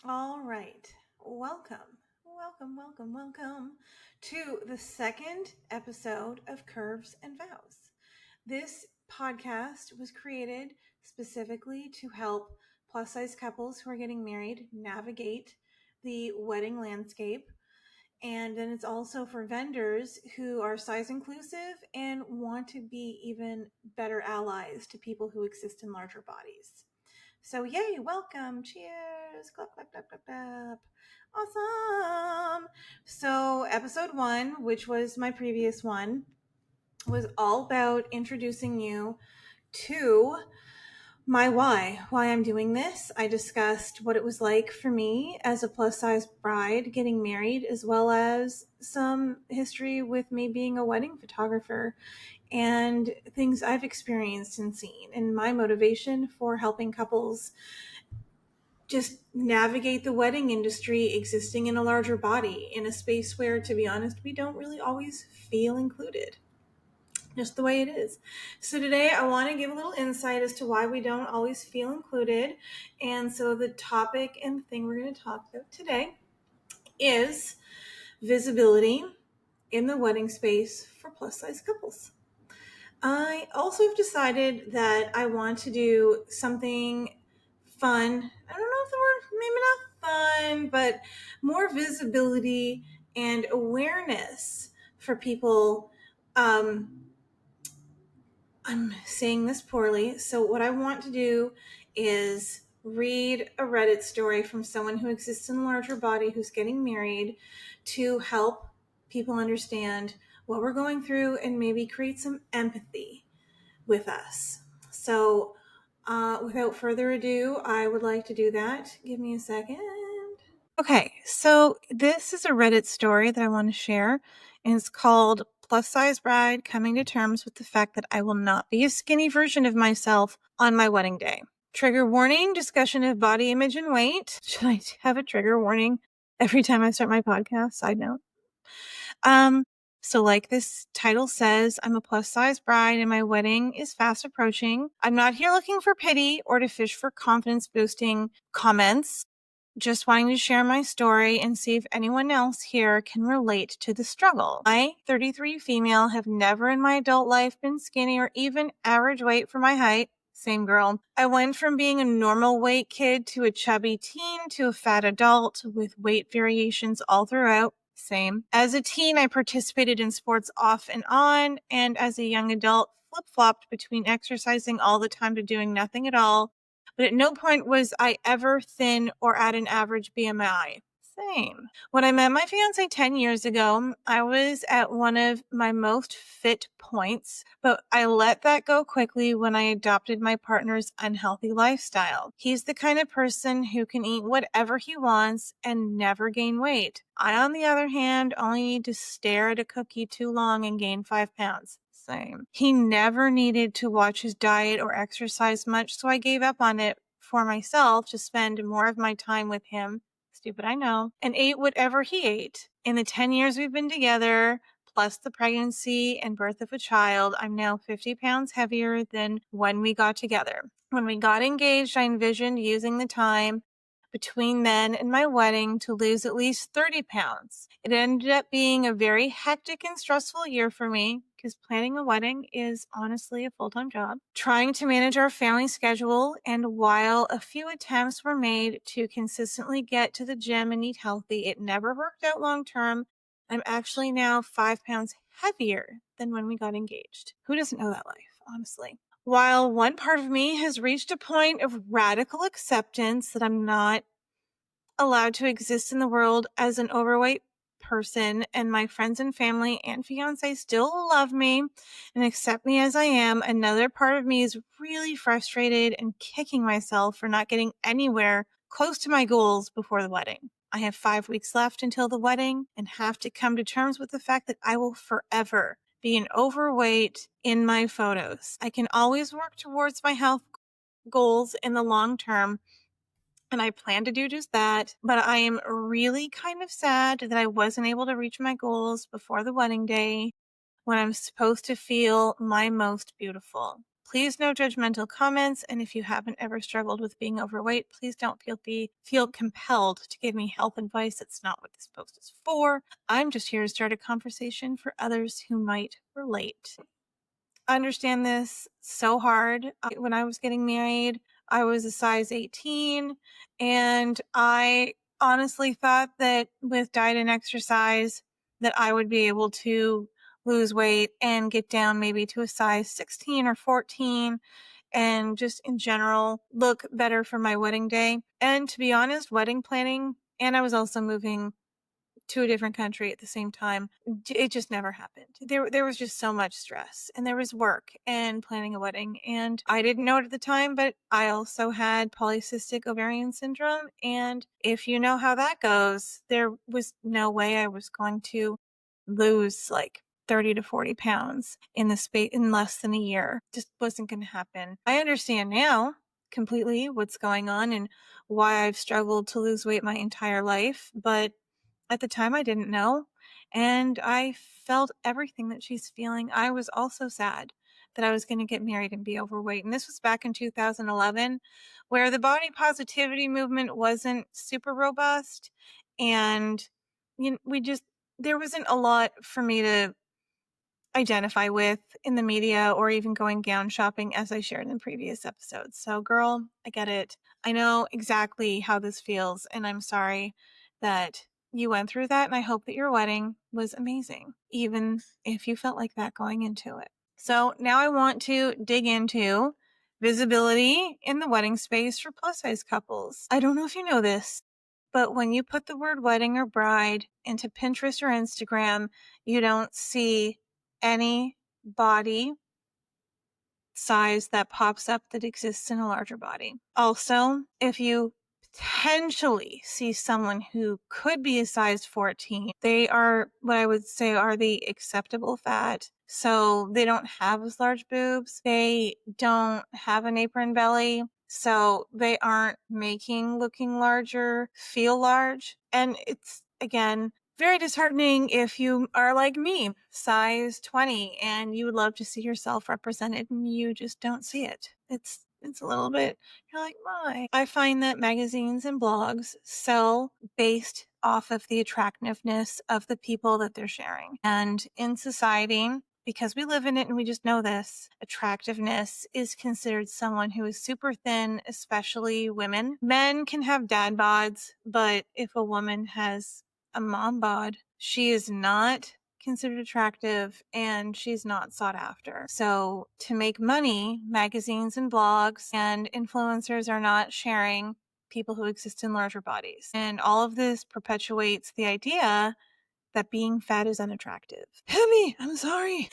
All right. Welcome to the second episode of Curves and Vows. This podcast was created specifically to help plus size couples who are getting married navigate the wedding landscape. And then it's also for vendors who are size inclusive and want to be even better allies to people who exist in larger bodies. So, yay, welcome, cheers, clap, clap, clap, clap, clap. Awesome. So, episode one, which was my previous one, was all about introducing you to my why I'm doing this. I discussed what it was like for me as a plus size bride getting married, as well as some history with me being a wedding photographer and things I've experienced and seen, and my motivation for helping couples just navigate the wedding industry existing in a larger body, in a space where, to be honest, we don't really always feel included. Just the way it is. So today I want to give a little insight as to why we don't always feel included. And so the topic and thing we're going to talk about today is visibility in the wedding space for plus size couples. I also have decided that I want to do something fun. I don't know if the word, maybe not fun, but more visibility and awareness for people. I'm saying this poorly. So what I want to do is read a Reddit story from someone who exists in a larger body who's getting married to help people understand what we're going through and maybe create some empathy with us. So without further ado, I would like to do that. Give me a second. Okay, so this is a Reddit story that I want to share, and it's called Plus Size Bride Coming to Terms with the Fact That I Will Not Be a Skinny Version of Myself on My Wedding Day. Trigger warning, discussion of body image and weight. Should I have a trigger warning every time I start my podcast? Side note. So like this title says, I'm a plus size bride and my wedding is fast approaching. I'm not here looking for pity or to fish for confidence boosting comments. Just wanting to share my story and see if anyone else here can relate to the struggle. I, 33 female, have never in my adult life been skinny or even average weight for my height. Same girl. I went from being a normal weight kid to a chubby teen to a fat adult with weight variations all throughout. Same. As a teen, I participated in sports off and on, and as a young adult, flip-flopped between exercising all the time to doing nothing at all. But at no point was I ever thin or at an average BMI. Same. When I met my fiance 10 years ago, I was at one of my most fit points, but I let that go quickly when I adopted my partner's unhealthy lifestyle. He's the kind of person who can eat whatever he wants and never gain weight. I, on the other hand, only need to stare at a cookie too long and gain 5 pounds. Same. He never needed to watch his diet or exercise much, so I gave up on it for myself to spend more of my time with him. Stupid, I know. And ate whatever he ate. In the 10 years we've been together, plus the pregnancy and birth of a child, I'm now 50 pounds heavier than when we got together. When we got engaged, I envisioned using the time between then and my wedding to lose at least 30 pounds. It ended up being a very hectic and stressful year for me because planning a wedding is honestly a full-time job. Trying to manage our family schedule, and while a few attempts were made to consistently get to the gym and eat healthy, it never worked out long-term. I'm actually now 5 pounds heavier than when we got engaged. Who doesn't know that life, honestly? While one part of me has reached a point of radical acceptance that I'm not allowed to exist in the world as an overweight person, and my friends and family and fiance still love me and accept me as I am, another part of me is really frustrated and kicking myself for not getting anywhere close to my goals before the wedding. I have 5 weeks left until the wedding and have to come to terms with the fact that I will forever be an overweight in my photos. I can always work towards my health goals in the long term, and I plan to do just that, but I am really kind of sad that I wasn't able to reach my goals before the wedding day when I'm supposed to feel my most beautiful. Please no judgmental comments, and if you haven't ever struggled with being overweight, please don't feel compelled to give me health advice. That's not what this post is for. I'm just here to start a conversation for others who might relate. I understand this so hard. When I was getting married, I was a size 18, and I honestly thought that with diet and exercise that I would be able to lose weight and get down maybe to a size 16 or 14 and just in general look better for my wedding day. And to be honest, wedding planning, and I was also moving to a different country at the same time. It just never happened. There was just so much stress, and there was work and planning a wedding, and I didn't know it at the time, but I also had polycystic ovarian syndrome, and if you know how that goes, there was no way I was going to lose like 30 to 40 pounds in less than a year. Just wasn't going to happen. I understand now completely what's going on and why I've struggled to lose weight my entire life, but at the time, I didn't know, and I felt everything that she's feeling. I was also sad that I was going to get married and be overweight. And this was back in 2011, where the body positivity movement wasn't super robust. And there wasn't a lot for me to identify with in the media or even going gown shopping, as I shared in previous episodes. So, girl, I get it. I know exactly how this feels, and I'm sorry that you went through that, and I hope that your wedding was amazing, even if you felt like that going into it. So now I want to dig into visibility in the wedding space for plus size couples. I don't know if you know this, but when you put the word wedding or bride into Pinterest or Instagram, you don't see any body size that pops up that exists in a larger body. Also, if you potentially see someone who could be a size 14, they are what I would say are the acceptable fat. So they don't have as large boobs. They don't have an apron belly. So they aren't making looking larger feel large. And it's, again, very disheartening if you are like me, size 20, and you would love to see yourself represented and you just don't see it. It's a little bit, you're like, why? I find that magazines and blogs sell based off of the attractiveness of the people that they're sharing. And in society, because we live in it and we just know this, attractiveness is considered someone who is super thin, especially women. Men can have dad bods, but if a woman has a mom bod, she is not considered attractive and she's not sought after. So to make money, magazines and blogs and influencers are not sharing people who exist in larger bodies. And all of this perpetuates the idea that being fat is unattractive. Hemi, I'm sorry.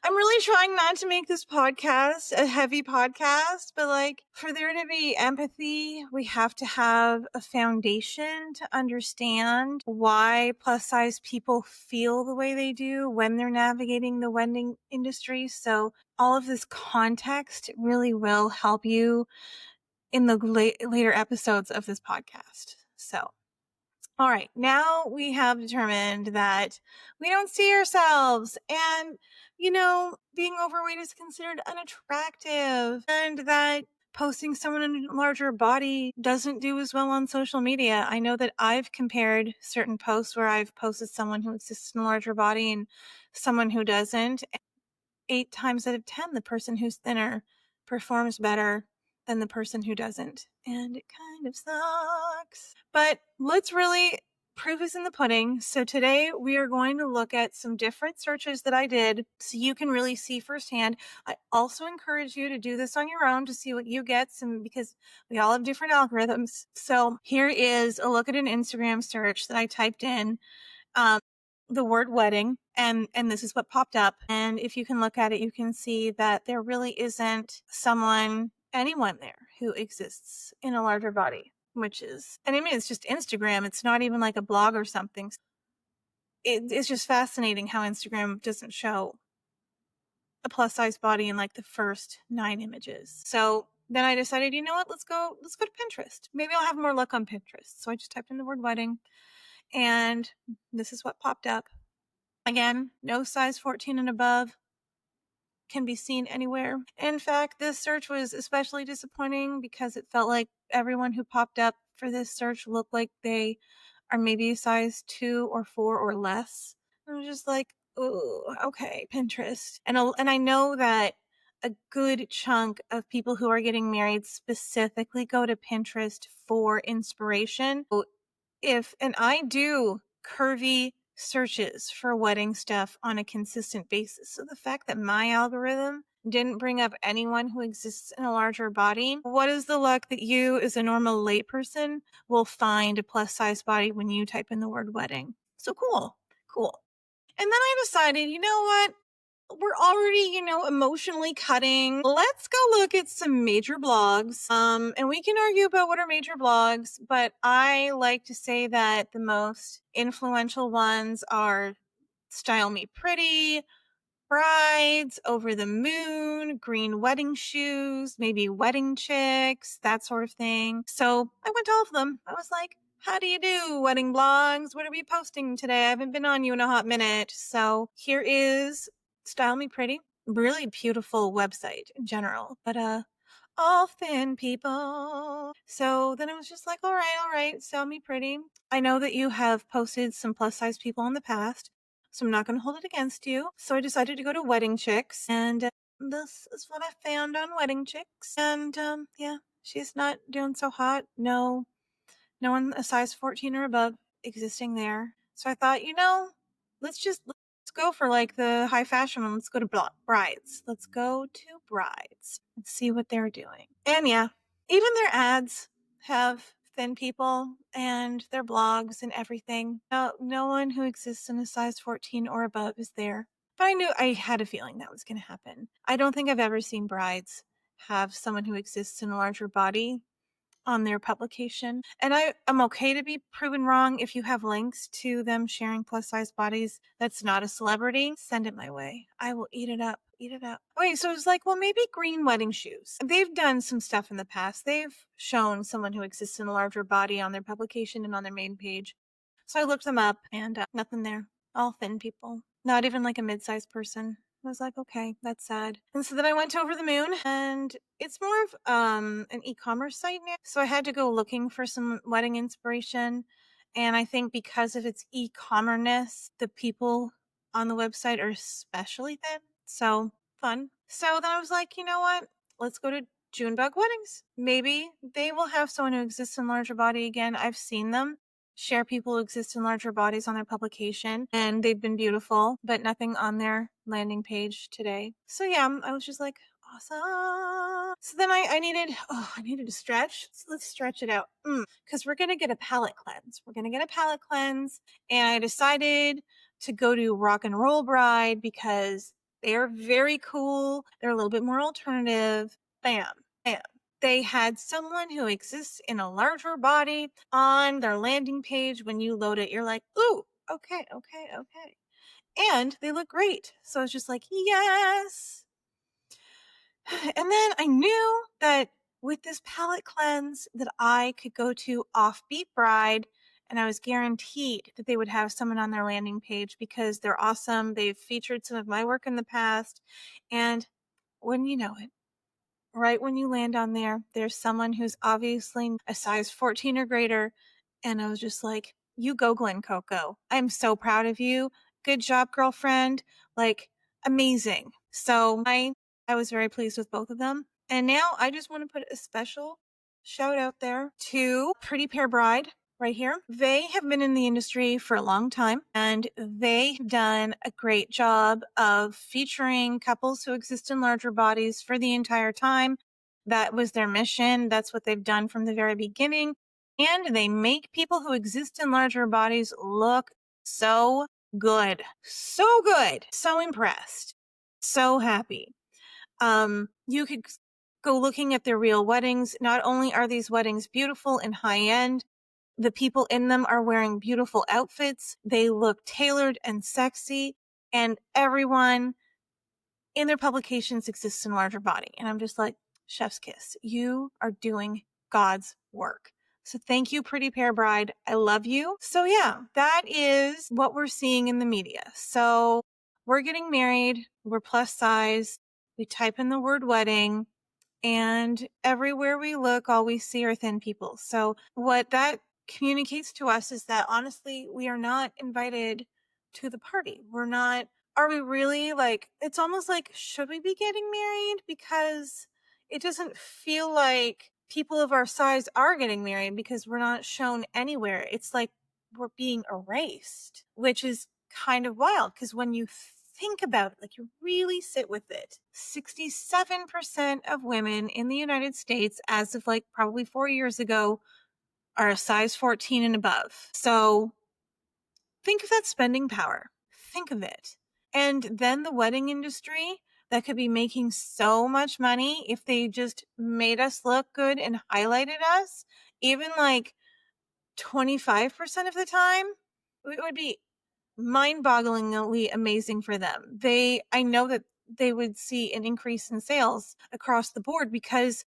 I'm really trying not to make this podcast a heavy podcast, but like for there to be empathy, we have to have a foundation to understand why plus size people feel the way they do when they're navigating the wedding industry. So all of this context really will help you in the later episodes of this podcast. So all right, now we have determined that we don't see ourselves and, being overweight is considered unattractive and that posting someone in a larger body doesn't do as well on social media. I know that I've compared certain posts where I've posted someone who exists in a larger body and someone who doesn't. 8 times out of 10, the person who's thinner performs better than the person who doesn't. And it kind of sucks. But let's really proof is in the pudding. So today we are going to look at some different searches that I did so you can really see firsthand. I also encourage you to do this on your own to see what you get, because we all have different algorithms. So here is a look at an Instagram search that I typed in. The word wedding, and this is what popped up. And if you can look at it, you can see that there really isn't anyone there who exists in a larger body, it's just Instagram. It's not even like a blog or something. It's just fascinating how Instagram doesn't show a plus size body in like the first 9 images. So then I decided, you know what, let's go to Pinterest. Maybe I'll have more luck on Pinterest. So I just typed in the word wedding, and this is what popped up. Again, no size 14 and above. can be seen anywhere. In fact, this search was especially disappointing because it felt like everyone who popped up for this search looked like they are maybe a size 2 or 4 or less. I'm just like, oh, okay, Pinterest. And I know that a good chunk of people who are getting married specifically go to Pinterest for inspiration. And I do curvy searches for wedding stuff on a consistent basis. So the fact that my algorithm didn't bring up anyone who exists in a larger body, what is the luck that you, as a normal layperson, will find a plus size body when you type in the word wedding? So cool. And then I decided, you know what? We're already, emotionally cutting. Let's go look at some major blogs. And we can argue about what are major blogs, but I like to say that the most influential ones are Style Me Pretty, Brides, Over the Moon, Green Wedding Shoes, maybe Wedding Chicks, that sort of thing. So I went to all of them. I was like, how do you do, wedding blogs? What are we posting today? I haven't been on you in a hot minute. So here is Style Me Pretty. Really beautiful website in general, but all thin people. So then I was just like, all right, Style Me Pretty. I know that you have posted some plus size people in the past, so I'm not going to hold it against you. So I decided to go to Wedding Chicks, and this is what I found on Wedding Chicks. And yeah, she's not doing so hot. No one a size 14 or above existing there. So I thought, let's go for like the high fashion one. Let's go to Brides. Let's go to Brides and see what they're doing. And yeah, even their ads have thin people and their blogs and everything. No one who exists in a size 14 or above is there. But I had a feeling that was going to happen. I don't think I've ever seen Brides have someone who exists in a larger body on their publication. And I'm okay to be proven wrong. If you have links to them sharing plus size bodies that's not a celebrity, send it my way. I will eat it up. Wait, so it's like, well, maybe Green Wedding Shoes. They've done some stuff in the past. They've shown someone who exists in a larger body on their publication and on their main page. So I looked them up, and nothing there. All thin people. Not even like a mid-sized person. I was like, okay, that's sad. And so then I went to Over the Moon, and it's more of an e-commerce site now. So I had to go looking for some wedding inspiration. And I think because of its e-commerce, the people on the website are especially thin. So fun. So then I was like, you know what? Let's go to Junebug Weddings. Maybe they will have someone who exists in larger body again. I've seen them share people who exist in larger bodies on their publication, and they've been beautiful, but nothing on their landing page today. So yeah, I was just like, awesome. So then I needed to stretch. So let's stretch it out. Because we're going to get a palette cleanse. And I decided to go to Rock and Roll Bride because they are very cool. They're a little bit more alternative. Bam. They had someone who exists in a larger body on their landing page. When you load it, you're like, ooh, okay. And they look great. So I was just like, yes. And then I knew that with this palette cleanse that I could go to Offbeat Bride, and I was guaranteed that they would have someone on their landing page because they're awesome. They've featured some of my work in the past. And when you know it, right when you land on there, there's someone who's obviously a size 14 or greater. And I was just like, you go, Glen Coco. I'm so proud of you. Good job, girlfriend. Like, amazing. So I was very pleased with both of them. And now I just want to put a special shout out there to Pretty Pair Bride right here. They have been in the industry for a long time, and they've done a great job of featuring couples who exist in larger bodies for the entire time. That was their mission. That's what they've done from the very beginning. And they make people who exist in larger bodies look so good. So good. So impressed. So happy. You could go looking at their real weddings. Not only are these weddings beautiful and high end, the people in them are wearing beautiful outfits. They look tailored and sexy, and everyone in their publications exists in a larger body. And I'm just like, chef's kiss. You are doing God's work. So thank you, Pretty Pair Bride. I love you. So yeah, that is what we're seeing in the media. So we're getting married. We're plus size. we type in the word wedding, and everywhere we look, all we see are thin people. So what that communicates to us is that honestly, we are not invited to the party. Are we really like, it's almost like, should we be getting married? Because it doesn't feel like people of our size are getting married because we're not shown anywhere. It's like we're being erased, which is kind of wild because when you think about it, like you really sit with it, 67% of women in the United States, as of like probably 4 years ago, are a size 14 and above. So think of that spending power. Think of it. And then the wedding industry that could be making so much money if they just made us look good and highlighted us, even like 25% of the time, it would be mind-bogglingly amazing for them. I know that they would see an increase in sales across the board because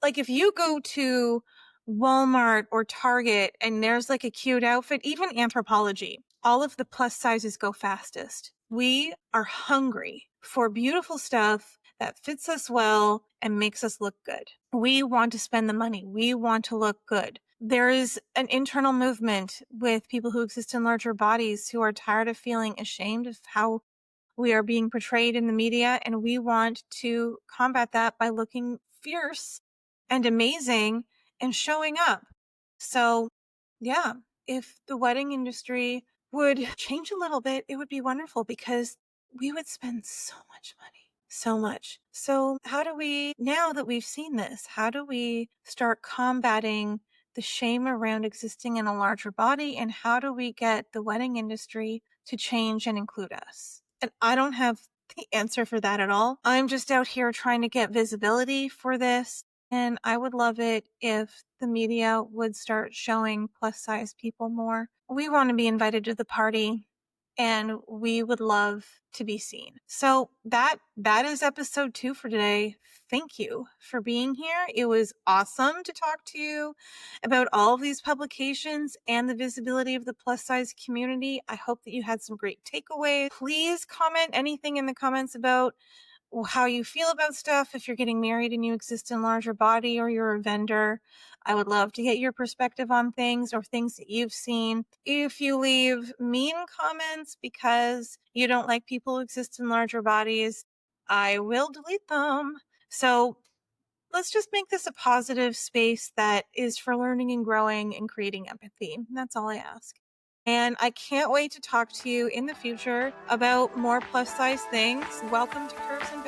like if you go to Walmart or Target and there's like a cute outfit, even Anthropologie, all of the plus sizes go fastest. We are hungry for beautiful stuff that fits us well and makes us look good. We want to spend the money. We want to look good. There is an internal movement with people who exist in larger bodies who are tired of feeling ashamed of how we are being portrayed in the media, and we want to combat that by looking fierce and amazing and showing up. So, yeah, if the wedding industry would change a little bit, it would be wonderful because we would spend so much money. So much. So, how do we, now that we've seen this, how do we start combating the shame around existing in a larger body? And how do we get the wedding industry to change and include us? And I don't have the answer for that at all. I'm just out here trying to get visibility for this. And I would love it if the media would start showing plus size people more. We want to be invited to the party and we would love to be seen. So that is episode 2 for today. Thank you for being here. It was awesome to talk to you about all of these publications and the visibility of the plus size community. I hope that you had some great takeaways. Please comment anything in the comments about how you feel about stuff. If you're getting married and you exist in larger body or you're a vendor, I would love to get your perspective on things or things that you've seen. If you leave mean comments because you don't like people who exist in larger bodies, I will delete them. So let's just make this a positive space that is for learning and growing and creating empathy. That's all I ask. And I can't wait to talk to you in the future about more plus size things. Welcome to Curves and